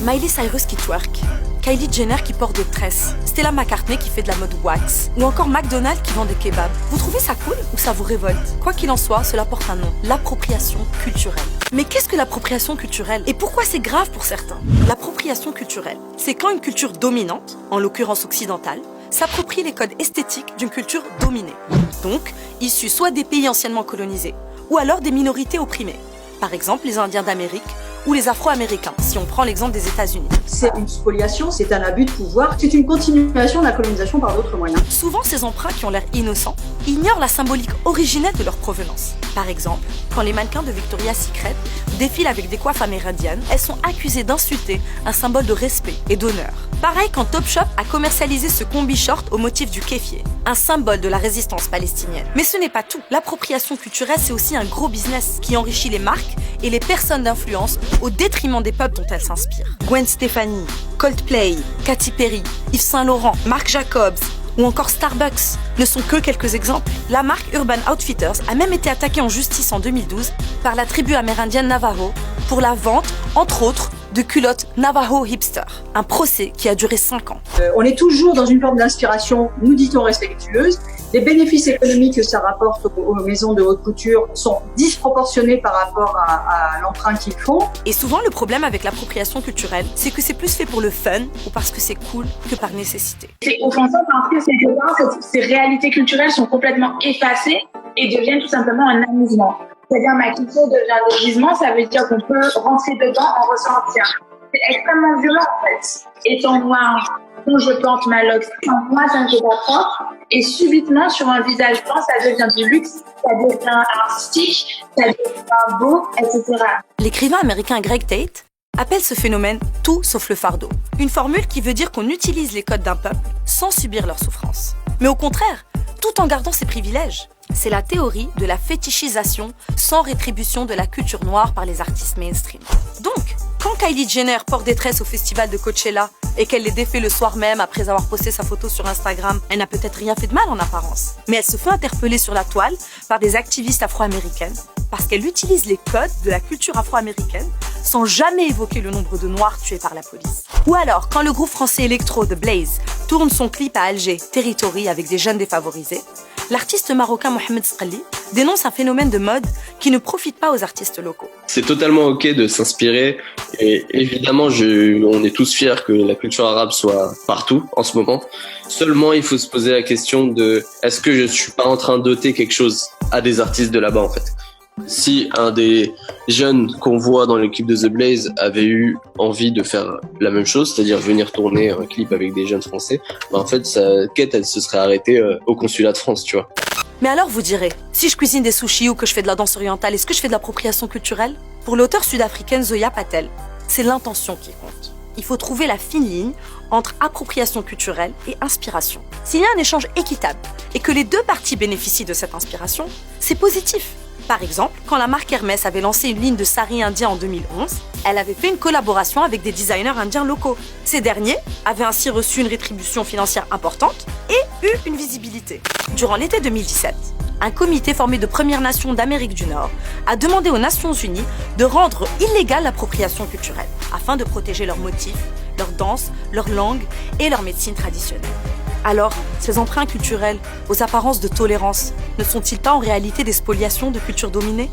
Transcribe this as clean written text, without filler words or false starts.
Miley Cyrus qui twerk, Kylie Jenner qui porte des tresses, Stella McCartney qui fait de la mode wax, ou encore McDonald's qui vend des kebabs. Vous trouvez ça cool ou ça vous révolte? Quoi qu'il en soit, cela porte un nom, l'appropriation culturelle. Mais qu'est-ce que l'appropriation culturelle et pourquoi c'est grave pour certains? L'appropriation culturelle, c'est quand une culture dominante, en l'occurrence occidentale, s'approprie les codes esthétiques d'une culture dominée. Donc, issue soit des pays anciennement colonisés, ou alors des minorités opprimées. Par exemple, les Indiens d'Amérique ou les Afro-Américains, si on prend l'exemple des États-Unis. C'est une spoliation, c'est un abus de pouvoir, c'est une continuation de la colonisation par d'autres moyens. Souvent, ces emprunts qui ont l'air innocents ignorent la symbolique originelle de leur provenance. Par exemple, quand les mannequins de Victoria's Secret défilent avec des coiffes amérindiennes, elles sont accusées d'insulter un symbole de respect et d'honneur. Pareil quand Topshop a commercialisé ce combi short au motif du kéfier, un symbole de la résistance palestinienne. Mais ce n'est pas tout. L'appropriation culturelle, c'est aussi un gros business qui enrichit les marques et les personnes d'influence au détriment des peuples dont elles s'inspirent. Gwen Stefani, Coldplay, Katy Perry, Yves Saint Laurent, Marc Jacobs ou encore Starbucks ne sont que quelques exemples. La marque Urban Outfitters a même été attaquée en justice en 2012 par la tribu amérindienne Navajo pour la vente, entre autres, de culottes Navajo hipster. Un procès qui a duré 5 ans. On est toujours dans une forme d'inspiration, nous dit-on, respectueuse. Les bénéfices économiques que ça rapporte aux maisons de haute couture sont disproportionnés par rapport à l'emprunt qu'ils font. Et souvent, le problème avec l'appropriation culturelle, c'est que c'est plus fait pour le fun ou parce que c'est cool que par nécessité. C'est offensant parce que ces réalités culturelles sont complètement effacées et deviennent tout simplement un amusement. C'est-à-dire ma culture devient un déguisement, ça veut dire qu'on peut rentrer dedans en ressentir. C'est extrêmement violent en fait. Étant noire, quand je porte ma loque, moi ça ne fait pas propre. Et subitement, sur un visage blanc, ça devient du luxe, ça devient artistique, ça devient beau, etc. L'écrivain américain Greg Tate appelle ce phénomène « tout sauf le fardeau ». Une formule qui veut dire qu'on utilise les codes d'un peuple sans subir leurs souffrances. Mais au contraire, tout en gardant ses privilèges. C'est la théorie de la fétichisation sans rétribution de la culture noire par les artistes mainstream. Donc, quand Kylie Jenner porte des tresses au festival de Coachella et qu'elle les défait le soir même après avoir posté sa photo sur Instagram, elle n'a peut-être rien fait de mal en apparence. Mais elle se fait interpeller sur la toile par des activistes afro-américaines parce qu'elle utilise les codes de la culture afro-américaine sans jamais évoquer le nombre de Noirs tués par la police. Ou alors, quand le groupe français électro The Blaze tourne son clip à Alger, Territory, avec des jeunes défavorisés, l'artiste marocain Mohamed Sqali dénonce un phénomène de mode qui ne profite pas aux artistes locaux. C'est totalement ok de s'inspirer et évidemment on est tous fiers que la culture arabe soit partout en ce moment. Seulement il faut se poser la question de est-ce que je suis pas en train d'ôter quelque chose à des artistes de là-bas en fait. Si un des jeunes qu'on voit dans l'équipe de The Blaze avait eu envie de faire la même chose, c'est-à-dire venir tourner un clip avec des jeunes français, en fait sa quête elle se serait arrêtée au consulat de France, tu vois. Mais alors vous direz, si je cuisine des sushis ou que je fais de la danse orientale, est-ce que je fais de l'appropriation culturelle? Pour l'auteure sud-africaine Zoya Patel, c'est l'intention qui compte. Il faut trouver la fine ligne entre appropriation culturelle et inspiration. S'il y a un échange équitable et que les deux parties bénéficient de cette inspiration, c'est positif. Par exemple, quand la marque Hermès avait lancé une ligne de sari indien en 2011, elle avait fait une collaboration avec des designers indiens locaux. Ces derniers avaient ainsi reçu une rétribution financière importante et eu une visibilité. Durant l'été 2017, un comité formé de Premières Nations d'Amérique du Nord a demandé aux Nations Unies de rendre illégale l'appropriation culturelle afin de protéger leurs motifs, leurs danses, leurs langues et leur médecine traditionnelle. Alors, ces emprunts culturels aux apparences de tolérance ne sont-ils pas en réalité des spoliations de cultures dominées ?